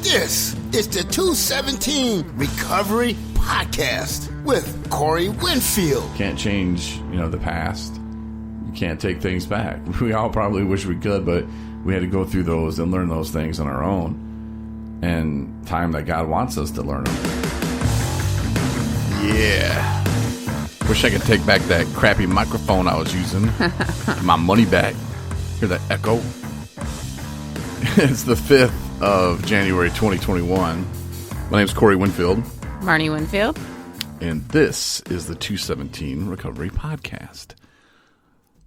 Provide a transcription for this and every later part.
This is the 217 Recovery Podcast with Corey Winfield. Can't change, the past. You can't take things back. We all probably wish we could, but we had to go through those and learn those things on our own. And time that God wants us to learn them. Yeah. Wish I could take back that crappy microphone I was using. My money back. Hear that echo? It's the 5th of January 2021. My name's Corey Winfield. Marney Winfield. And this is the 217 Recovery Podcast.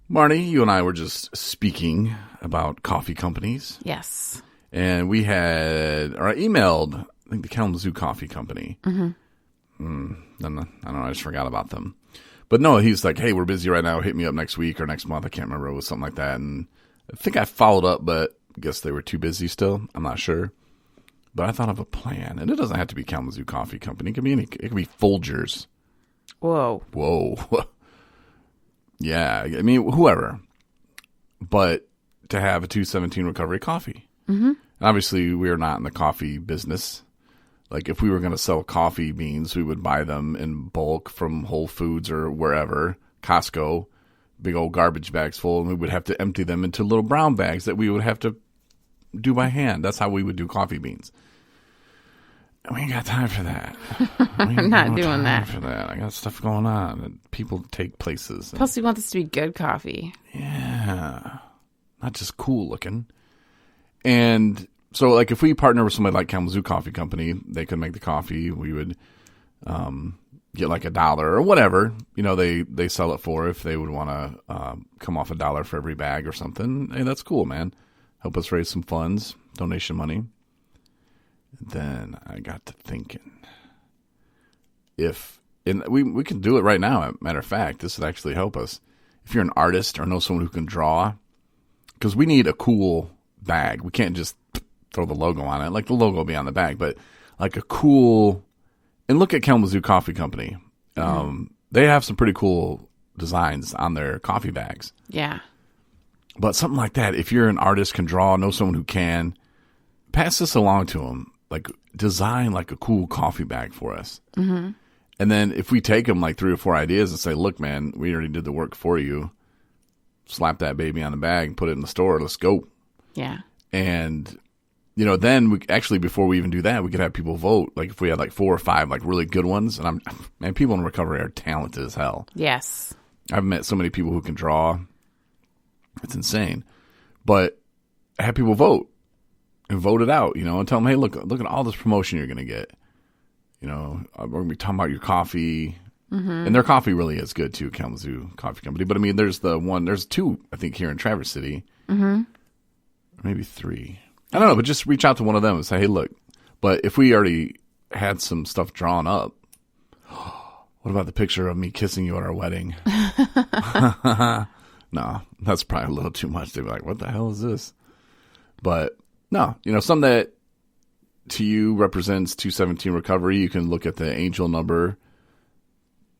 Marney, you and I were just speaking about coffee companies. Yes. And we had, or I emailed, I think the Kalamazoo Coffee Company. I don't know, I just forgot about them. But no, he's like, hey, we're busy right now. Hit me up next week or next month. I can't remember. It was something like that. And I think I followed up, but I guess they were too busy still. I'm not sure. But I thought of a plan. And it doesn't have to be Kalamazoo Coffee Company. It could be it could be Folgers. Whoa. Yeah, I mean, whoever. But to have a 217 Recovery Coffee. Mm-hmm. Obviously, we are not in the coffee business. Like, if we were going to sell coffee beans, we would buy them in bulk from Whole Foods or wherever, Costco, big old garbage bags full, and we would have to empty them into little brown bags that we would have to do by hand. That's how we would do coffee beans. And we ain't got time for that. I'm not doing that. For that. I got stuff going on, and people take places. Plus, we want this to be good coffee. Yeah. Not just cool looking. And so, like, if we partner with somebody like Kalamazoo Coffee Company, they could make the coffee. We would get like $1 or whatever, they sell it for. If they would want to come off $1 for every bag or something, hey, that's cool, man. Help us raise some funds, donation money. And then I got to thinking, we can do it right now. Matter of fact, this would actually help us. If you're an artist or know someone who can draw, because we need a cool bag. We can't just throw the logo on it. Like, the logo will be on the bag, but like a cool, and look at Kalamazoo Coffee Company. They have some pretty cool designs on their coffee bags. Yeah. But something like that, if you're an artist, can draw, know someone who can, pass this along to them. Like, design like a cool coffee bag for us. Mm-hmm. And then if we take them like 3 or 4 ideas and say, look, man, we already did the work for you. Slap that baby on the bag, put it in the store. Let's go. Yeah. And, then we actually, before we even do that, we could have people vote. Like, if we had like 4 or 5 like really good ones, and people in recovery are talented as hell. Yes. I've met so many people who can draw. It's insane. But have people vote and vote it out, and tell them, hey, look at all this promotion you're going to get. We're going to be talking about your coffee. Mm-hmm. And their coffee really is good too, Kalamazoo Coffee Company. But I mean, there's 2, I think, here in Traverse City. Mm-hmm. Or maybe 3. I don't know, but just reach out to one of them and say, hey, look, but if we already had some stuff drawn up, what about the picture of me kissing you at our wedding? No, that's probably a little too much. They'd be like, what the hell is this? But no, something that to you represents 217 Recovery. You can look at the angel number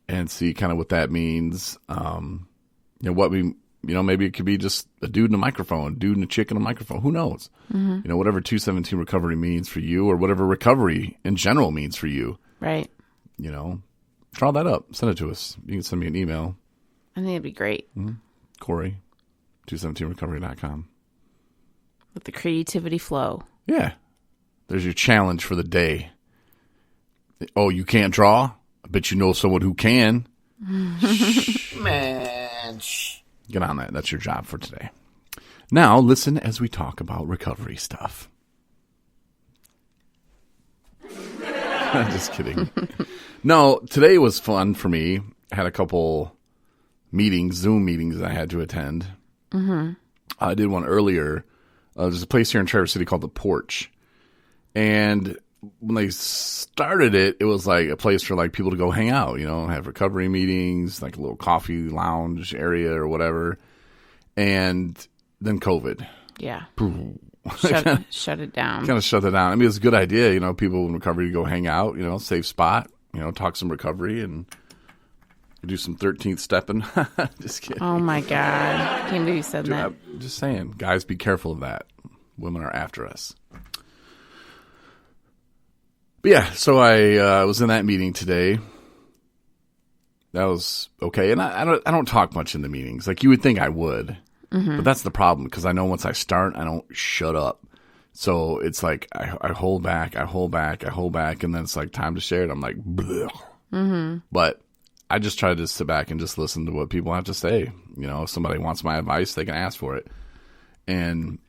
and see kind of what that means. Maybe it could be just a dude in a microphone, dude and a chick in a microphone. Who knows? Mm-hmm. Whatever 217 Recovery means for you, or whatever recovery in general means for you. Right. Draw that up. Send it to us. You can send me an email. I think it'd be great. Mm-hmm. Corey, 217recovery.com. Let the creativity flow. Yeah. There's your challenge for the day. Oh, you can't draw? I bet you know someone who can. Man. Get on that. That's your job for today. Now, listen as we talk about recovery stuff. Just kidding. No, today was fun for me. I had a couple Zoom meetings I had to attend. Mm-hmm. I did one earlier. There's a place here in Traverse City called The Porch. And when they started it, it was like a place for like people to go hang out, have recovery meetings, like a little coffee lounge area or whatever. And then COVID. Yeah. Shut it down. Kind of shut it down. I mean, it's a good idea, people in recovery to go hang out, safe spot, talk some recovery and do some 13th stepping. Just kidding. Oh my God. I can't believe you said that. I'm just saying, guys, be careful of that. Women are after us. But yeah, so I was in that meeting today. That was okay. And I don't talk much in the meetings. Like you would think I would. But that's the problem because I know once I start, I don't shut up. So it's like I hold back, and then it's like time to share it. I'm like, But I just try to sit back and just listen to what people have to say. You know, if somebody wants my advice, they can ask for it. And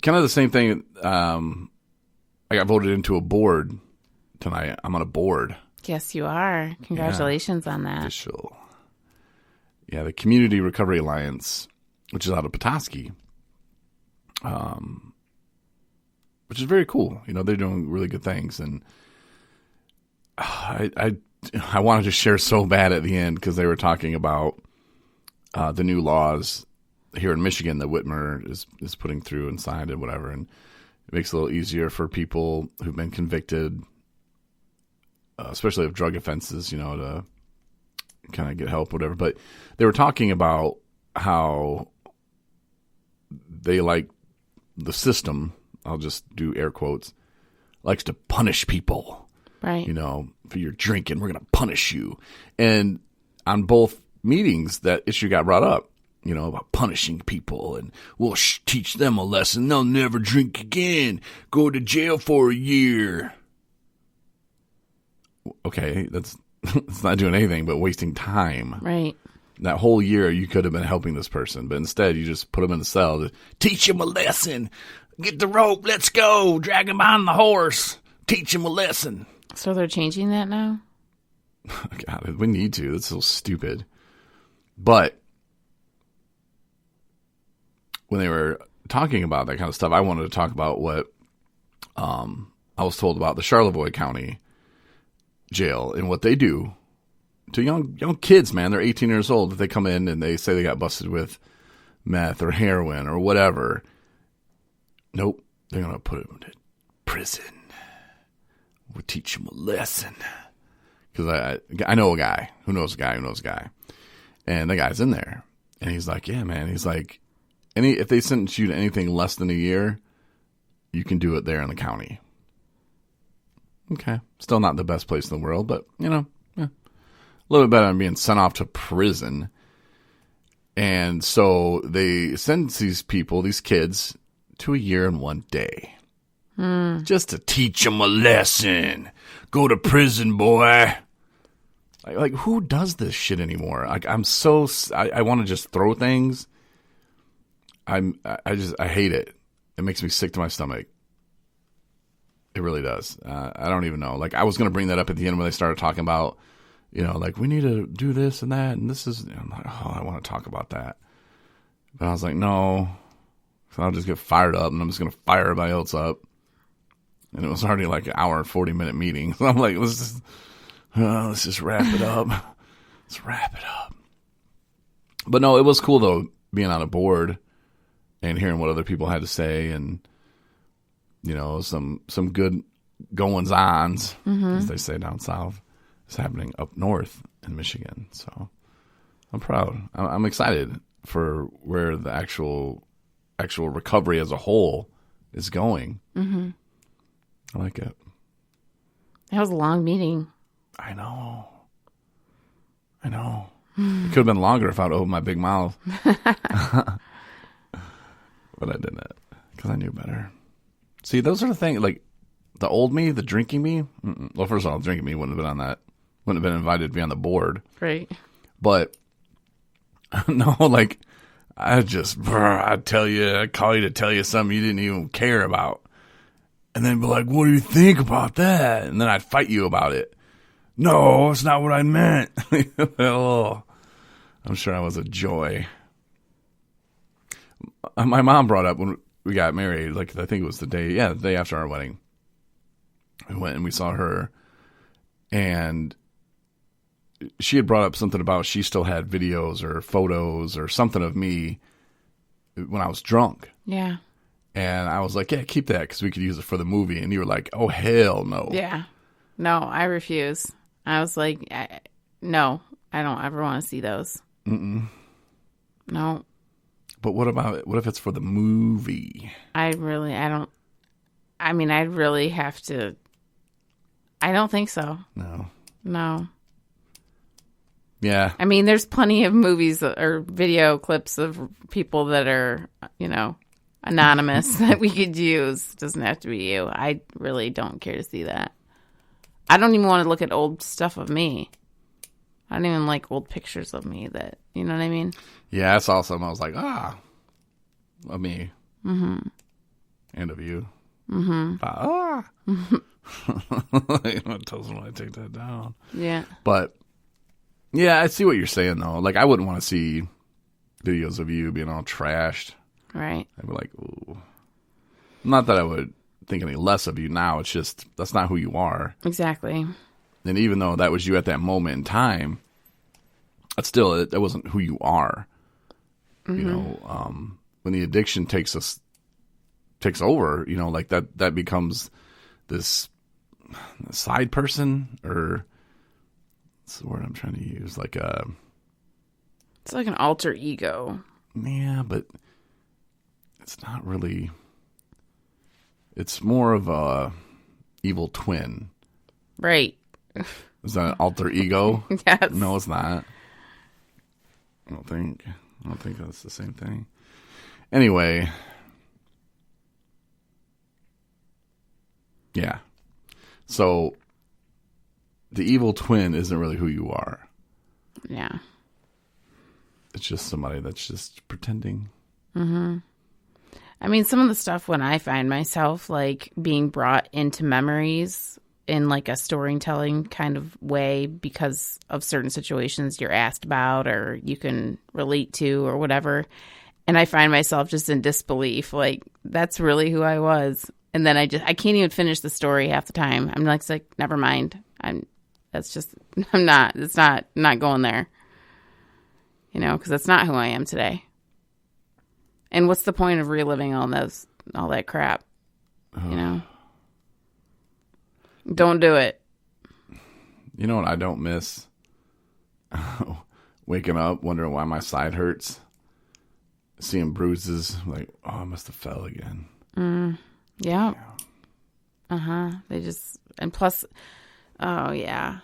kind of the same thing. I got voted into a board tonight. I'm on a board. Yes, you are. Congratulations on that. Official. Yeah, the Community Recovery Alliance, which is out of Petoskey, which is very cool. You know, they're doing really good things. And I wanted to share so bad at the end because they were talking about the new laws here in Michigan that Whitmer is putting through and signed and whatever. And it makes it a little easier for people who've been convicted, especially of drug offenses, you know, to kind of get help, whatever. But they were talking about how they like the system, I'll just do air quotes, likes to punish people. Right. You know, for your drinking, we're going to punish you. And on both meetings, that issue got brought up, you know, about punishing people. And we'll teach them a lesson. They'll never drink again. Go to jail for a year. Okay, that's not doing anything but wasting time. Right. That whole year, you could have been helping this person. But instead, you just put them in the cell to teach them a lesson. Get the rope. Let's go. Drag him behind the horse. Teach him a lesson. So they're changing that now? God, we need to. That's so stupid. But when they were talking about that kind of stuff, I wanted to talk about what I was told about the Charlevoix County jail and what they do to young kids, man. They're 18 years old. If they come in and they say they got busted with meth or heroin or whatever, nope, they're going to put them in prison. We'll teach them a lesson. Because I know a guy who knows a guy who knows a guy. And the guy's in there. And he's like, yeah, man. He's like, if they sentence you to anything less than a year, you can do it there in the county. Okay. Still not the best place in the world, but, you know, yeah. A little bit better than being sent off to prison. And so they sentence these people, these kids, to a year and 1 day. Just to teach them a lesson. Go to prison, boy. Like who does this shit anymore? Like, I want to just throw things. I hate it. It makes me sick to my stomach. It really does. I don't even know. Like, I was going to bring that up at the end when they started talking about, you know, like, we need to do this and that. And this is, I'm like, oh, I want to talk about that. But I was like, no. So I'll just get fired up and I'm just going to fire everybody else up. And it was already like an hour and 40-minute meeting. So I'm like, let's just wrap it up. Let's wrap it up. But no, it was cool, though, being on a board and hearing what other people had to say and, you know, some good goings-ons, as they say down south, is happening up north in Michigan. So I'm proud. I'm excited for where the actual recovery as a whole is going. Mm-hmm. I like it. That was a long meeting. I know. It could have been longer if I'd opened my big mouth. But I didn't, because I knew better. See, those are the things, like, the old me, the drinking me. Well, first of all, drinking me wouldn't have been on that. Wouldn't have been invited to be on the board. Right. But, no, like, I'd call you to tell you something you didn't even care about. And then be like, what do you think about that? And then I'd fight you about it. No, it's not what I meant. Oh, I'm sure I was a joy. My mom brought up when we got married, like, I think it was the day after our wedding. We went and we saw her. And she had brought up something about she still had videos or photos or something of me when I was drunk. Yeah. And I was like, yeah, keep that because we could use it for the movie. And you were like, oh, hell no. Yeah. No, I refuse. I was like, no, I don't ever want to see those. Mm-mm. No. But what if it's for the movie? I'd really have to I don't think so. No. Yeah. I mean, there's plenty of movies or video clips of people that are, anonymous that we could use. It doesn't have to be you. I really don't care to see that. I don't even want to look at old stuff of me. I don't even like old pictures of me that, you know what I mean? Yeah, I saw some. I was like, of me. Mm-hmm. And of you. Mm-hmm. It tells me when I take that down. Yeah. But, yeah, I see what you're saying, though. Like, I wouldn't want to see videos of you being all trashed. Right. I'd be like, ooh. Not that I would think any less of you now. It's just, that's not who you are. Exactly. And even though that was you at that moment in time, but still, that wasn't who you are. Mm-hmm. You know, when the addiction takes over, you know, like that becomes this side person, or what's the word I'm trying to use? It's like an alter ego. Yeah, but it's not really. It's more of a evil twin. Right. Is that an alter ego? Yes. No, it's not. I don't think that's the same thing. Anyway. Yeah. So the evil twin isn't really who you are. Yeah. It's just somebody that's just pretending. Mm-hmm. I mean, some of the stuff when I find myself like being brought into memories in like a storytelling kind of way because of certain situations you're asked about or you can relate to or whatever. And I find myself just in disbelief, like that's really who I was. And then I can't even finish the story half the time. I'm like, never mind. It's not going there. You know, because that's not who I am today. And what's the point of reliving all that crap? You know? Don't do it. You know what I don't miss? Waking up, wondering why my side hurts. Seeing bruises, like, oh, I must have fell again. Yeah. Uh-huh. They just, and plus, oh, yeah.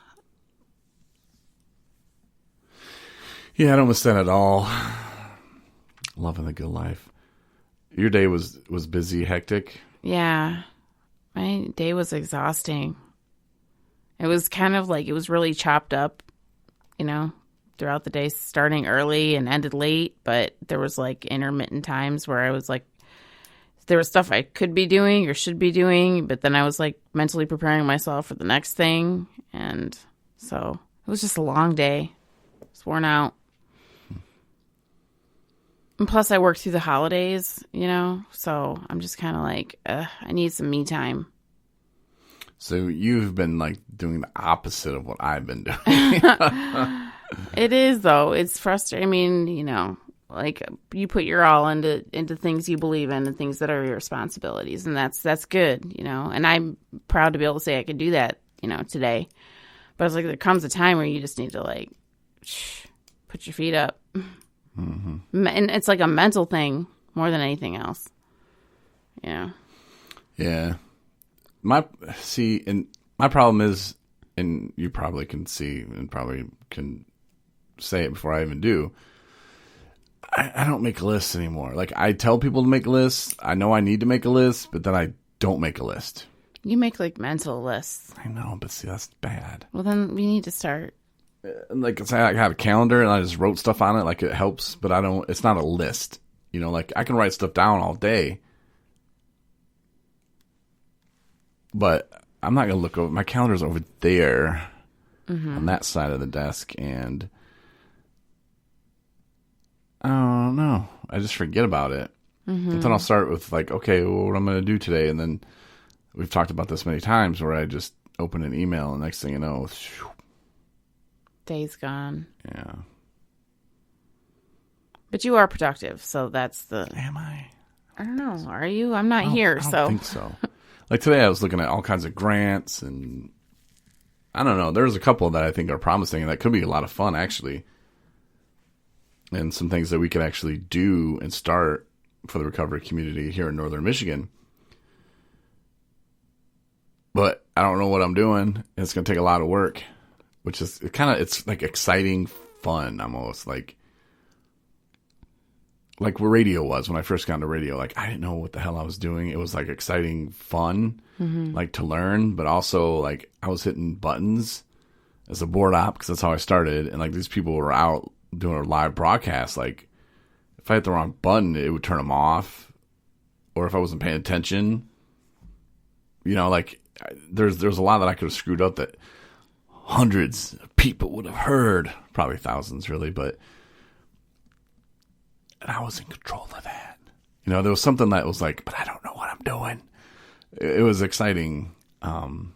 Yeah, I don't miss that at all. Loving the good life. Your day was busy, hectic? Yeah. My day was exhausting. It was kind of like, it was really chopped up, you know, throughout the day, starting early and ended late. But there was like intermittent times where I was like, there was stuff I could be doing or should be doing. But then I was like mentally preparing myself for the next thing. And so it was just a long day. I was worn out. And plus, I worked through the holidays, you know, so I'm just kind of like, I need some me time. So you've been like doing the opposite of what I've been doing. It is, though. It's frustrating. I mean, you know, like you put your all into things you believe in and things that are your responsibilities, and that's good, you know. And I'm proud to be able to say I could do that, you know, today. But it's like there comes a time where you just need to like put your feet up. Mm-hmm. And it's like a mental thing more than anything else. Yeah. Yeah. My problem is, and you probably can see and probably can say it before I even do, I don't make lists anymore. Like, I tell people to make lists. I know I need to make a list, but then I don't make a list. You make like mental lists. I know, but see, that's bad. Well, then we need to start. Like, say I have a calendar and I just wrote stuff on it, like it helps, but it's not a list. You know, like I can write stuff down all day, but I'm not going to look over. My calendar's over there on that side of the desk, and I don't know. I just forget about it. Mm-hmm. But then I'll start with like, okay, well, what I'm going to do today, and then we've talked about this many times where I just open an email, and next thing you know, day's gone. Yeah. But you are productive, so that's the... Am I? I don't know. Are you? I'm not here, so... I don't think so. Like today I was looking at all kinds of grants, and I don't know. There's a couple that I think are promising, and that could be a lot of fun, actually. And some things that we could actually do and start for the recovery community here in Northern Michigan. But I don't know what I'm doing. And it's going to take a lot of work, which is it's like exciting fun almost. Like where radio was when I first got into radio. Like, I didn't know what the hell I was doing. It was like exciting fun, like to learn, but also like I was hitting buttons as a board op because that's how I started. And like these people were out doing a live broadcast. Like if I hit the wrong button, it would turn them off. Or if I wasn't paying attention, you know, like there's a lot that I could have screwed up that hundreds of people would have heard, probably thousands really, and I was in control of that. You know, there was something that was like, but I don't know what I'm doing. It was exciting. Kind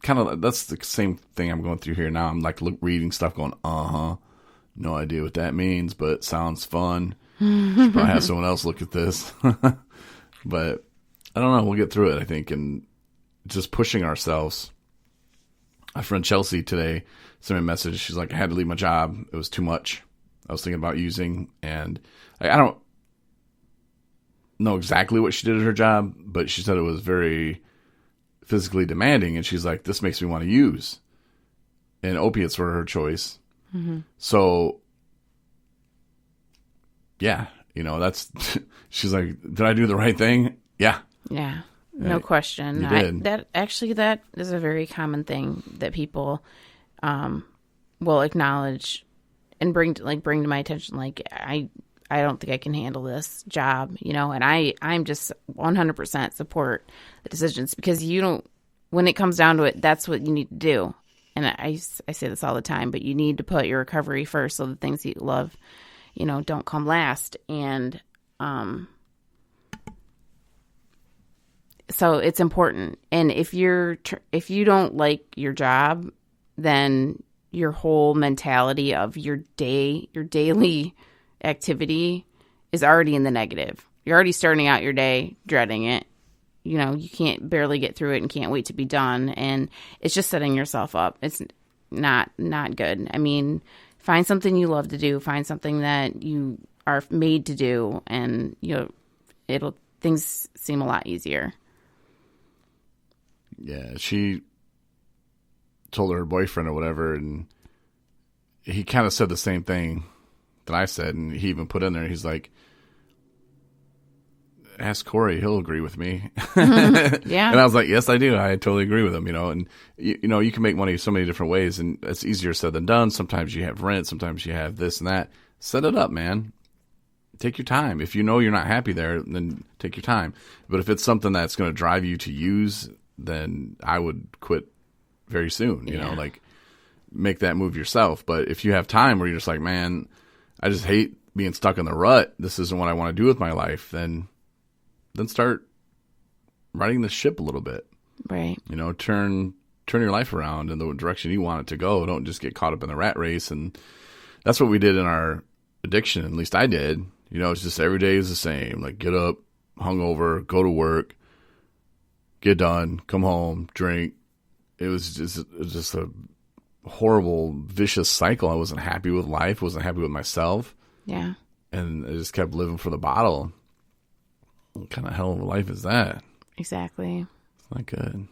of, that's the same thing I'm going through here now. I'm like reading stuff going, no idea what that means, but sounds fun. Should probably have someone else look at this. But I don't know. We'll get through it, I think. And just pushing ourselves. My friend Chelsea today sent me a message. She's like, I had to leave my job. It was too much. I was thinking about using, and I don't know exactly what she did at her job, but she said it was very physically demanding, and she's like, this makes me want to use. And opiates were her choice. So, yeah, you know, that's, she's like, did I do the right thing? Yeah. Yeah, no question. You did. That is a very common thing that people will acknowledge and bring to my attention. Like, I don't think I can handle this job, you know, and I'm just 100% support the decisions, because when it comes down to it, that's what you need to do. And I say this all the time, but you need to put your recovery first so the things that you love, you know, don't come last. And so it's important. And if you don't like your job, then your whole mentality of your daily activity is already in the negative. You're already starting out your day dreading it. You know, you can't barely get through it and can't wait to be done. And it's just setting yourself up. It's not good. I mean, find something you love to do. Find something that you are made to do, and you know, things seem a lot easier. Yeah, she told her boyfriend or whatever, and he kind of said the same thing that I said, and he even put in there, he's like, ask Corey, he'll agree with me. Yeah. And I was like, yes, I do. I totally agree with him, you know. And, you know, you can make money so many different ways, and it's easier said than done. Sometimes you have rent. Sometimes you have this and that. Set it up, man. Take your time. If you know you're not happy there, then take your time. But if it's something that's going to drive you to use, then I would quit very soon, you know, like make that move yourself. But if you have time where you're just like, man, I just hate being stuck in the rut, this isn't what I want to do with my life, then start riding the ship a little bit. Right. You know, turn your life around in the direction you want it to go. Don't just get caught up in the rat race. And that's what we did in our addiction. At least I did. You know, it's just every day is the same. Like, get up, hungover, go to work, get done, come home, drink. It was just a horrible, vicious cycle. I wasn't happy with life. Wasn't happy with myself. Yeah. And I just kept living for the bottle. What kind of hell of a life is that? Exactly. It's not good.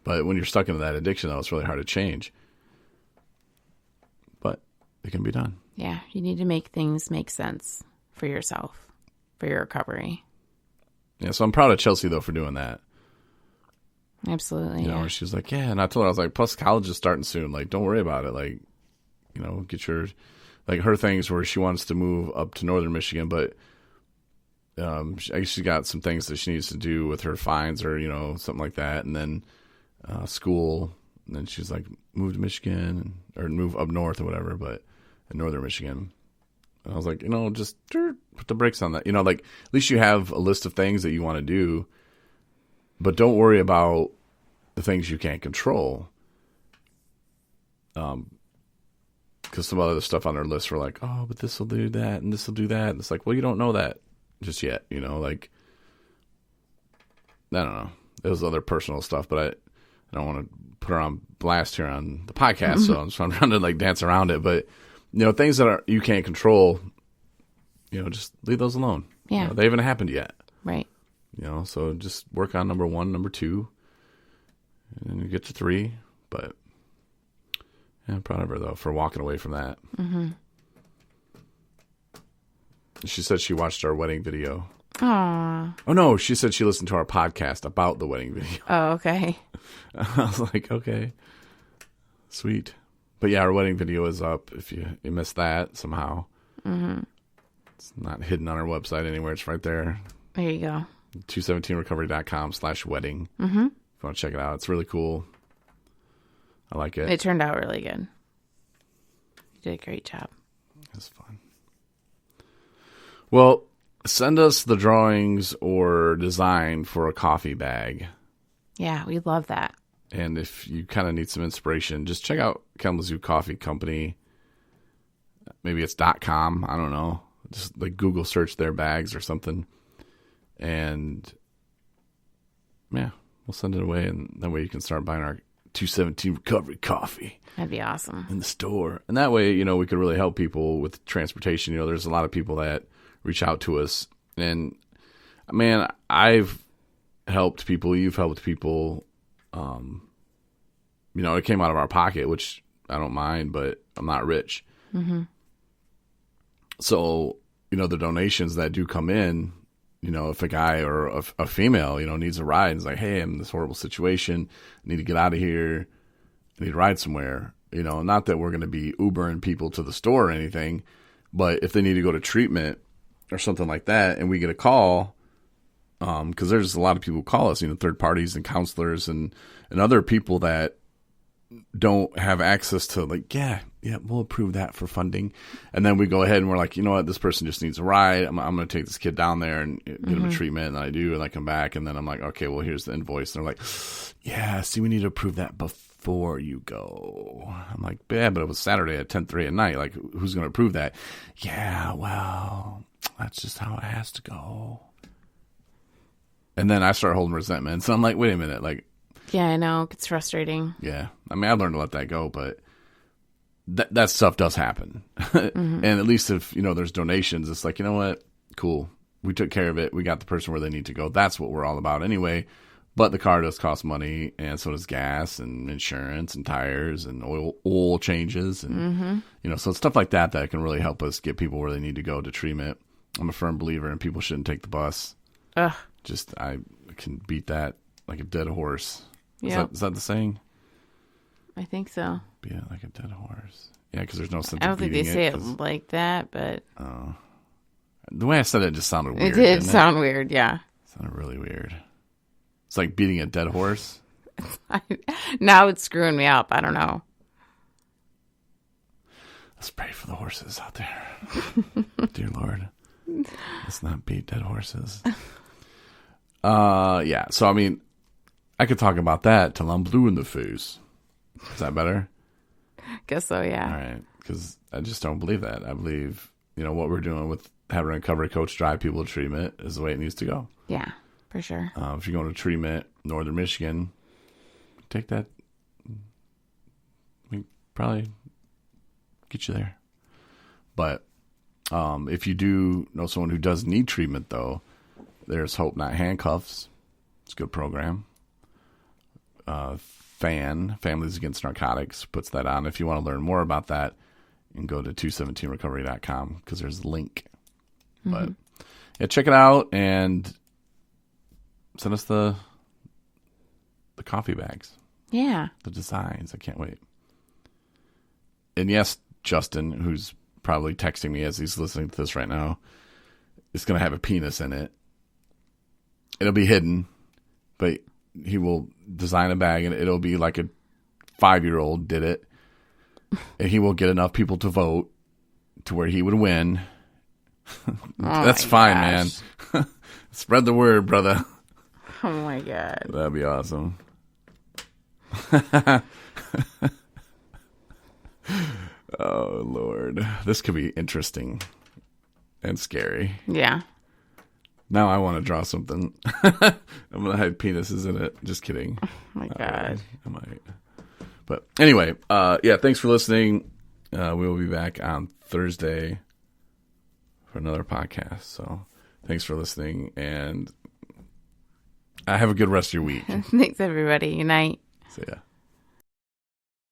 But when you're stuck into that addiction, though, it's really hard to change. But it can be done. Yeah. You need to make things make sense for yourself, for your recovery. Yeah, so I'm proud of Chelsea, though, for doing that. Absolutely. You know, she was like, yeah. And I told her, I was like, plus college is starting soon. Like, don't worry about it. Like, you know, get your, like, her things where she wants to move up to northern Michigan, but I guess she got some things that she needs to do with her fines or, you know, something like that. And then school. And then she's like, move to Michigan or move up north or whatever, but in northern Michigan. And I was like, you know, just put the brakes on that. You know, like, at least you have a list of things that you want to do, but don't worry about the things you can't control. Because some other stuff on their list were like, oh, but this will do that and this will do that. And it's like, well, you don't know that just yet, you know, like, I don't know. It was other personal stuff, but I don't want to put her on blast here on the podcast, so I'm trying to like dance around it. But, you know, things that you can't control, you know, just leave those alone. Yeah. You know, they haven't happened yet. Right. You know, so just work on number 1, number 2. And you get to 3, but yeah, I'm proud of her, though, for walking away from that. Mm-hmm. She said she watched our wedding video. Aww. Oh, no, she said she listened to our podcast about the wedding video. Oh, okay. I was like, okay, sweet. But yeah, our wedding video is up if you missed that somehow. Mm-hmm. It's not hidden on our website anywhere. It's right there. There you go. 217recovery.com/wedding. Mm-hmm. If you want to check it out, it's really cool. I like it. It turned out really good. You did a great job. It was fun. Well, send us the drawings or design for a coffee bag. Yeah, we love that. And if you kind of need some inspiration, just check out Kalamazoo Coffee Company. Maybe it's .com. I don't know. Just like Google search their bags or something. And yeah, we'll send it away. And that way you can start buying our 217 Recovery coffee. That'd be awesome. In the store. And that way, we could really help people with transportation. There's a lot of people that reach out to us. And man, I've helped people. You've helped people. It came out of our pocket, which I don't mind, but I'm not rich. Mm-hmm. So, the donations that do come in, if a guy or a female, needs a ride, it's like, hey, I'm in this horrible situation. I need to get out of here. I need to ride somewhere. Not that we're going to be Ubering people to the store or anything, but if they need to go to treatment or something like that, and we get a call, because there's a lot of people who call us, third parties and counselors and other people that don't have access to we'll approve that for funding. And then we go ahead and we're like, you know what, this person just needs a ride. I'm going to take this kid down there and get him a treatment. And I do, and I come back and then I'm like, okay, well, here's the invoice. And they're like, yeah, see, we need to approve that before you go. I'm like, yeah, but it was Saturday at 10:30 at night. Like, who's going to approve that? Yeah, well, that's just how it has to go. And then I start holding resentment. So I'm like, wait a minute, like, yeah, I know. It's frustrating. Yeah. I mean, I learned to let that go, but that stuff does happen. Mm-hmm. And at least if, there's donations, it's like, you know what? Cool. We took care of it. We got the person where they need to go. That's what we're all about anyway. But the car does cost money, and so does gas and insurance and tires and oil changes. And, so it's stuff like that can really help us get people where they need to go to treatment. I'm a firm believer in people shouldn't take the bus. Ugh. I can beat that like a dead horse. Yeah. Is that the saying? I think so. Beat it like a dead horse. Yeah, because there's no sense I don't of think they say it like that, but... the way I said it just sounded weird. It did sound weird, yeah. It sounded really weird. It's like beating a dead horse. Now it's screwing me up. I don't know. Let's pray for the horses out there. Dear Lord. Let's not beat dead horses. Yeah, so I mean, I could talk about that till I'm blue in the face. Is that better? Guess so, yeah. All right, because I just don't believe that. I believe, what we're doing with having a recovery coach drive people to treatment is the way it needs to go. Yeah, for sure. If you're going to treatment, Northern Michigan, take that. We probably get you there. But if you do know someone who does need treatment, though, there's Hope Not Handcuffs. It's a good program. Families Against Narcotics, puts that on. If you want to learn more about that, you can go to 217recovery.com because there's a link. Mm-hmm. But yeah, check it out and send us the coffee bags. Yeah. The designs. I can't wait. And yes, Justin, who's probably texting me as he's listening to this right now, is going to have a penis in it. It'll be hidden, but he will design a bag, and it'll be like a 5-year-old did it, and he will get enough people to vote to where he would win. That's fine, man. Spread the word, brother. Oh, my God. That'd be awesome. Oh, Lord. This could be interesting and scary. Yeah. Now I want to draw something. I'm going to hide penises in it. Just kidding. Oh, my God. I might. But anyway, yeah, thanks for listening. We will be back on Thursday for another podcast. So thanks for listening, and have a good rest of your week. Thanks, everybody. Good night. See ya.